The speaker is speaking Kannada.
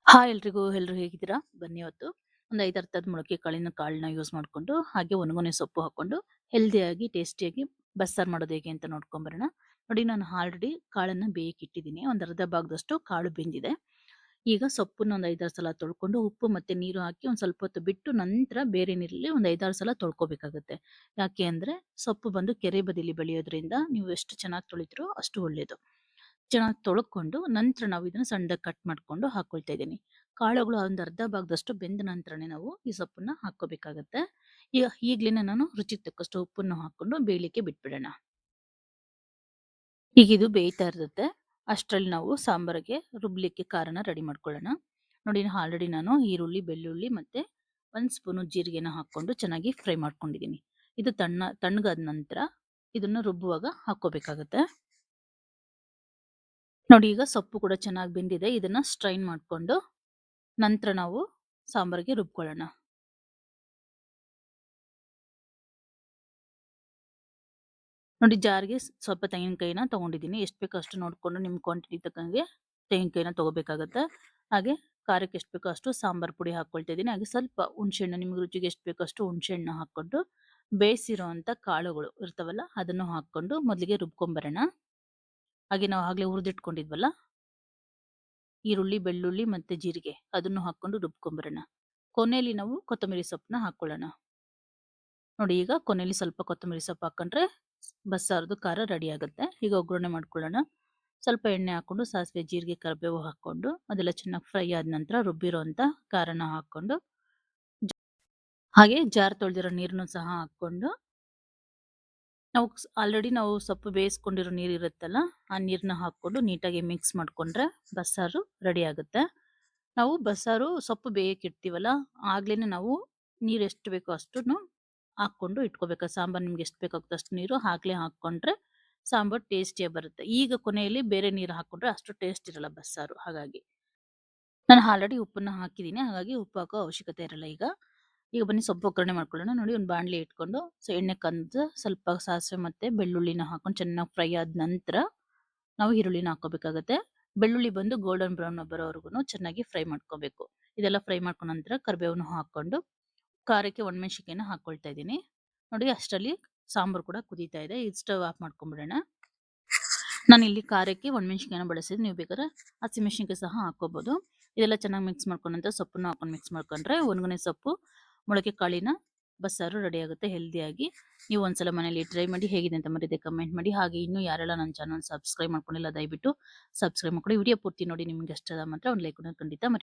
ಹಾಯ್ ಎಲ್ರಿಗೂ, ಎಲ್ರು ಹೇಗಿದ್ದೀರಾ? ಬನ್ನಿ ಇವತ್ತು ಒಂದು 5 ಅರ್ಥದ ಮೊಳಕೆ ಕಾಳನ್ನ ಯೂಸ್ ಮಾಡ್ಕೊಂಡು, ಹಾಗೆ ಒಣಗೊನೆ ಸೊಪ್ಪು ಹಾಕೊಂಡು ಹೆಲ್ದಿಯಾಗಿ, ಟೇಸ್ಟಿಯಾಗಿ ಬಸ್ಸಾರು ಮಾಡೋದು ಹೇಗೆ ಅಂತ ನೋಡ್ಕೊಂಬರೋಣ. ನೋಡಿ, ನಾನು ಆಲ್ರೆಡಿ ಕಾಳನ್ನ ಬೇಯಕ್ಕೆ ಇಟ್ಟಿದ್ದೀನಿ. ಒಂದು ಅರ್ಧ ಭಾಗದಷ್ಟು ಕಾಳು ಬೆಂದಿದೆ. ಈಗ ಸೊಪ್ಪನ್ನ ಒಂದು 5-6 ಸಲ ತೊಳ್ಕೊಂಡು, ಉಪ್ಪು ಮತ್ತೆ ನೀರು ಹಾಕಿ ಒಂದು ಸ್ವಲ್ಪ ಹೊತ್ತು ಬಿಟ್ಟು ನಂತರ ಬೇರೆ ನೀರಲ್ಲಿ ಒಂದು 5-6 ಸಲ ತೊಳ್ಕೊಬೇಕಾಗುತ್ತೆ. ಯಾಕೆ ಅಂದ್ರೆ ಸೊಪ್ಪು ಬಂದು ಕೆರೆ ಬದಿಲಿ ಬೆಳೆಯೋದ್ರಿಂದ ನೀವು ಎಷ್ಟು ಚೆನ್ನಾಗಿ ತೊಳಿತೀರೋ ಅಷ್ಟು ಒಳ್ಳೇದು. ಚೆನ್ನಾಗಿ ತೊಳ್ಕೊಂಡು ನಂತರ ನಾವು ಇದನ್ನ ಸಣ್ಣದಾಗಿ ಕಟ್ ಮಾಡ್ಕೊಂಡು ಹಾಕೊಳ್ತಾ ಇದ್ದೀನಿ. ಕಾಳುಗಳು ಒಂದು ಅರ್ಧ ಭಾಗದಷ್ಟು ಬೆಂದ ನಂತರನೇ ನಾವು ಈ ಸೊಪ್ಪನ್ನ ಹಾಕೋಬೇಕಾಗತ್ತೆ. ಈಗ ಈಗ್ಲೇನೆ ನಾನು ರುಚಿಗೆ ತಕ್ಕಷ್ಟು ಉಪ್ಪನ್ನು ಹಾಕೊಂಡು ಬೇಯಲಿಕ್ಕೆ ಬಿಟ್ಬಿಡೋಣ. ಈಗ ಇದು ಬೇಯ್ತಾ ಇರುತ್ತೆ. ಅಷ್ಟರಲ್ಲಿ ನಾವು ಸಾಂಬಾರಿಗೆ ರುಬ್ಲಿಕ್ಕೆ ಕಾರನ ರೆಡಿ ಮಾಡ್ಕೊಳ್ಳೋಣ. ನೋಡಿ, ಆಲ್ರೆಡಿ ನಾನು ಈರುಳ್ಳಿ, ಬೆಳ್ಳುಳ್ಳಿ ಮತ್ತೆ 1 ಸ್ಪೂನು ಜೀರಿಗೆನ ಹಾಕೊಂಡು ಚೆನ್ನಾಗಿ ಫ್ರೈ ಮಾಡ್ಕೊಂಡಿದ್ದೀನಿ. ಇದು ತಣ್ಣಗಾದ ನಂತರ ಇದನ್ನ ರುಬ್ಬುವಾಗ ಹಾಕೋಬೇಕಾಗತ್ತೆ. ನೋಡಿ, ಈಗ ಸೊಪ್ಪು ಕೂಡ ಚೆನ್ನಾಗಿ ಬೆಂದಿದೆ. ಇದನ್ನ ಸ್ಟ್ರೈನ್ ಮಾಡ್ಕೊಂಡು ನಂತರ ನಾವು ಸಾಂಬಾರಿಗೆ ರುಬ್ಕೊಳ್ಳೋಣ. ನೋಡಿ, ಜಾರ್ಗೆ ಸ್ವಲ್ಪ ತೆಂಗಿನಕಾಯಿನ ತಗೊಂಡಿದ್ದೀನಿ. ಎಷ್ಟು ಬೇಕೋ ಅಷ್ಟು ನೋಡ್ಕೊಂಡು ನಿಮ್ಮ ಕ್ವಾಂಟಿಟಿ ತಕ್ಕಂಗೆ ತೆಂಗಿನಕಾಯಿನ ತಗೋಬೇಕಾಗತ್ತೆ. ಹಾಗೆ ಖಾರಕ್ಕೆ ಎಷ್ಟು ಬೇಕೋ ಅಷ್ಟು ಸಾಂಬಾರ್ ಪುಡಿ ಹಾಕೊಳ್ತಾ ಇದ್ದೀನಿ. ಹಾಗೆ ಸ್ವಲ್ಪ ಹುಣಸೆಹಣ್ಣು, ನಿಮ್ಗೆ ರುಚಿಗೆ ಎಷ್ಟು ಬೇಕೋ ಅಷ್ಟು ಹುಣಸೆಹಣ್ಣು ಹಾಕೊಂಡು ಬೇಯಿಸಿರೋ ಅಂತ ಕಾಳುಗಳು ಇರ್ತಾವಲ್ಲ ಅದನ್ನು ಹಾಕೊಂಡು ಮೊದಲಿಗೆ ರುಬ್ಕೊಂಬರೋಣ. ಹಾಗೆ ನಾವು ಆಗ್ಲೇ ಹುರಿದಿಟ್ಕೊಂಡಿದ್ವಲ್ಲ ಈರುಳ್ಳಿ, ಬೆಳ್ಳುಳ್ಳಿ ಮತ್ತೆ ಜೀರಿಗೆ ಅದನ್ನು ಹಾಕೊಂಡು ರುಬ್ಕೊಂಬರೋಣ. ಕೊನೆಯಲ್ಲಿ ನಾವು ಕೊತ್ತಂಬರಿ ಸೊಪ್ಪನ್ನ ಹಾಕೊಳ್ಳೋಣ. ನೋಡಿ, ಈಗ ಕೊನೆಯಲ್ಲಿ ಸ್ವಲ್ಪ ಕೊತ್ತಂಬರಿ ಸೊಪ್ಪು ಹಾಕೊಂಡ್ರೆ ಬಸ್ಸಾರದು ಖಾರ ರೆಡಿ ಆಗುತ್ತೆ. ಈಗ ಒಗ್ಗರಣೆ ಮಾಡ್ಕೊಳ್ಳೋಣ. ಸ್ವಲ್ಪ ಎಣ್ಣೆ ಹಾಕೊಂಡು ಸಾಸಿವೆ, ಜೀರಿಗೆ, ಕರಿಬೇವು ಹಾಕೊಂಡು ಅದೆಲ್ಲ ಚೆನ್ನಾಗಿ ಫ್ರೈ ಆದ ನಂತರ ರುಬ್ಬಿರೋಂಥ ಖಾರನ ಹಾಕೊಂಡು ಹಾಗೆ ಜಾರ್ ತೊಳೆದಿರೋ ನೀರನ್ನು ಸಹ ಹಾಕೊಂಡು ನಾವು ಆಲ್ರೆಡಿ ನಾವು ಸೊಪ್ಪು ಬೇಯಿಸ್ಕೊಂಡಿರೋ ನೀರು ಇರುತ್ತಲ್ಲ ಆ ನೀರನ್ನ ಹಾಕೊಂಡು ನೀಟಾಗಿ ಮಿಕ್ಸ್ ಮಾಡ್ಕೊಂಡ್ರೆ ಬಸ್ಸಾರು ರೆಡಿ ಆಗುತ್ತೆ. ನಾವು ಬಸ್ಸಾರು ಸೊಪ್ಪು ಬೇಯಕ್ಕೆ ಇಡ್ತೀವಲ್ಲ ಆಗ್ಲೇನೆ ನಾವು ನೀರು ಎಷ್ಟು ಬೇಕೋ ಅಷ್ಟನ್ನು ಹಾಕೊಂಡು ಇಟ್ಕೋಬೇಕು. ಸಾಂಬಾರು ನಿಮ್ಗೆ ಎಷ್ಟು ಬೇಕಾಗುತ್ತೋ ಅಷ್ಟು ನೀರು ಆಗ್ಲೇ ಹಾಕೊಂಡ್ರೆ ಸಾಂಬಾರು ಟೇಸ್ಟಿಯಾಗಿ ಬರುತ್ತೆ. ಈಗ ಕೊನೆಯಲ್ಲಿ ಬೇರೆ ನೀರು ಹಾಕೊಂಡ್ರೆ ಅಷ್ಟು ಟೇಸ್ಟ್ ಇರಲ್ಲ ಬಸ್ಸಾರು. ಹಾಗಾಗಿ ನಾನು ಆಲ್ರೆಡಿ ಉಪ್ಪನ್ನ ಹಾಕಿದ್ದೀನಿ, ಹಾಗಾಗಿ ಉಪ್ಪು ಹಾಕೋ ಅವಶ್ಯಕತೆ ಇರಲ್ಲ. ಈಗ ಬನ್ನಿ ಸೊಪ್ಪು ಒಗ್ಗರಣೆ ಮಾಡ್ಕೊಳ್ಳೋಣ. ನೋಡಿ, ಒಂದು ಬಾಣಲಿ ಇಟ್ಕೊಂಡು ಎಣ್ಣೆ ಕಂದು ಸ್ವಲ್ಪ ಸಾಸಿವೆ ಮತ್ತೆ ಬೆಳ್ಳುಳ್ಳಿನ ಹಾಕೊಂಡು ಚೆನ್ನಾಗಿ ಫ್ರೈ ಆದ ನಂತರ ನಾವು ಈರುಳ್ಳಿನ ಹಾಕೋಬೇಕಾಗತ್ತೆ. ಬೆಳ್ಳುಳ್ಳಿ ಬಂದು ಗೋಲ್ಡನ್ ಬ್ರೌನ್ ಬರೋವರೆಗೂ ಚೆನ್ನಾಗಿ ಫ್ರೈ ಮಾಡ್ಕೋಬೇಕು. ಇದೆಲ್ಲ ಫ್ರೈ ಮಾಡ್ಕೊಂಡ ನಂತರ ಕರಿಬೇವನ್ನು ಹಾಕೊಂಡು ಖಾರಕ್ಕೆ ಒಣಮೆಣಸಿನ್ಕಾಯಿನ ಹಾಕೊಳ್ತಾ ಇದ್ದೀನಿ. ನೋಡಿ, ಅಷ್ಟರಲ್ಲಿ ಸಾಂಬಾರು ಕೂಡ ಕುದೀತಾ ಇದೆ. ಇದು ಸ್ಟವ್ ಆಫ್ ಮಾಡ್ಕೊಂಡ್ಬಿಡೋಣ. ನಾನು ಇಲ್ಲಿ ಖಾರಕ್ಕೆ ಒಣಮೆಣಸಿನ್ಕಾಯಿನ ಬಳಸಿದ್ದು, ನೀವು ಬೇಕಾದ್ರೆ ಹಸಿಮೆಣಸಿನ್ಕಾಯಿ ಸಹ ಹಾಕೋಬಹುದು. ಇದೆಲ್ಲ ಚೆನ್ನಾಗಿ ಮಿಕ್ಸ್ ಮಾಡ್ಕೊಂಡ ನಂತರ ಸೊಪ್ಪನ್ನು ಹಾಕೊಂಡು ಮಿಕ್ಸ್ ಮಾಡ್ಕೊಂಡ್ರೆ ಒಣಗನೆ ಸೊಪ್ಪು ಮೊಳಕೆ ಕಾಳಿನ ಬಸ್ಸಾರು ರೆಡಿ ಆಗುತ್ತೆ ಹೆಲ್ದಿಯಾಗಿ. ನೀವು ಒಂದ್ಸಲ ಮನೇಲಿ ಟ್ರೈ ಮಾಡಿ, ಹೇಗಿದೆ ಅಂತ ಮರೀದೆ ಕಮೆಂಟ್ ಮಾಡಿ. ಹಾಗೆ ಇನ್ನೂ ಯಾರೆಲ್ಲ ನನ್ನ ಚಾನಲ್ ಸಬ್ಸ್ಕ್ರೈಬ್ ಮಾಡ್ಕೊಂಡಿಲ್ಲ ದಯವಿಟ್ಟು ಸಬ್ಸ್ಕ್ರೈಬ್ ಮಾಡ್ಕೊಳ್ಳಿ. ವಿಡಿಯೋ ಪೂರ್ತಿ ನೋಡಿ, ನಿಮ್ಗೆ ಇಷ್ಟ ಮಾತ್ರ ಒಂದು ಲೈಕ್ ಖಂಡಿತ